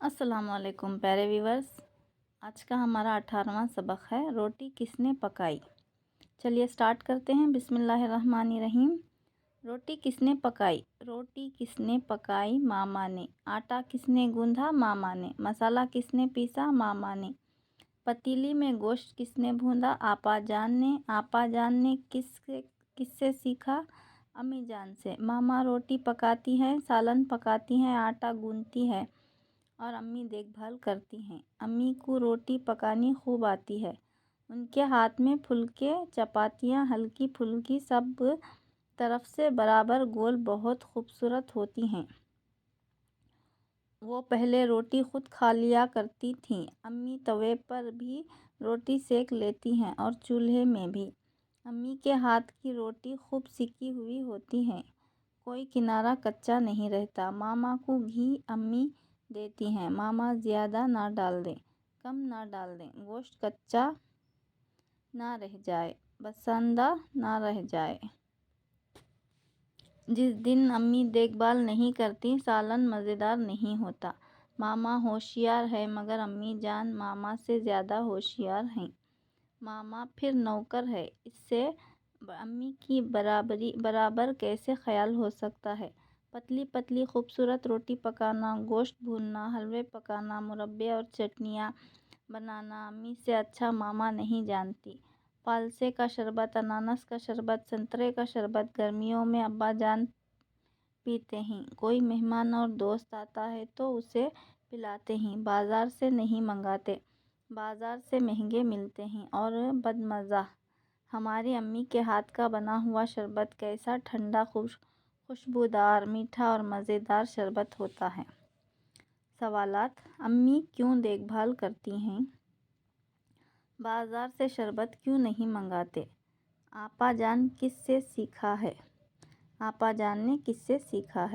السلام علیکم پیارے ویورز، آج کا ہمارا 18واں سبق ہے روٹی کس نے پکائی۔ چلیے سٹارٹ کرتے ہیں۔ بسم اللہ الرحمن الرحیم۔ روٹی کس نے پکائی؟ روٹی کس نے پکائی؟ ماما نے۔ آٹا کس نے گوندھا؟ ماما نے۔ مسالہ کس نے پیسا؟ ماما نے۔ پتیلی میں گوشت کس نے بھونا؟ آپا جان نے۔ آپا جان نے کس سے سیکھا؟ امی جان سے۔ ماما روٹی پکاتی ہے، سالن پکاتی ہیں، آٹا گوندھتی ہے اور امی دیکھ بھال کرتی ہیں۔ امی کو روٹی پکانی خوب آتی ہے۔ ان کے ہاتھ میں پھلکے چپاتیاں ہلکی پھلکی سب طرف سے برابر گول بہت خوبصورت ہوتی ہیں۔ وہ پہلے روٹی خود کھا لیا کرتی تھیں۔ امی توے پر بھی روٹی سیک لیتی ہیں اور چولہے میں بھی۔ امی کے ہاتھ کی روٹی خوب سکی ہوئی ہوتی ہے، کوئی کنارہ کچا نہیں رہتا۔ ماما کو گھی امی دیتی ہیں۔ ماما زیادہ نہ ڈال دیں، کم نہ ڈال دیں، گوشت کچا نہ رہ جائے، بسندہ نہ رہ جائے۔ جس دن امی دیکھ بھال نہیں کرتی، سالن مزیدار نہیں ہوتا۔ ماما ہوشیار ہے مگر امی جان ماما سے زیادہ ہوشیار ہیں۔ ماما پھر نوکر ہے، اس سے امی کی برابر کیسے خیال ہو سکتا ہے؟ پتلی پتلی خوبصورت روٹی پکانا، گوشت بھوننا، حلوے پکانا، مربے اور چٹنیاں بنانا امی سے اچھا ماما نہیں جانتی۔ فالسے کا شربت، انانس کا شربت، سنترے کا شربت گرمیوں میں ابا جان پیتے ہیں۔ کوئی مہمان اور دوست آتا ہے تو اسے پلاتے ہیں، بازار سے نہیں منگاتے، بازار سے مہنگے ملتے ہیں اور بدمزہ۔ ہماری امی کے ہاتھ کا بنا ہوا شربت کیسا ٹھنڈا، خوشبودار، میٹھا اور مزیدار شربت ہوتا ہے۔ سوالات: امی کیوں دیکھ بھال کرتی ہیں؟ بازار سے شربت کیوں نہیں منگاتے؟ آپا جان کس سے سیکھا ہے؟ آپا جان نے کس سے سیکھا ہے؟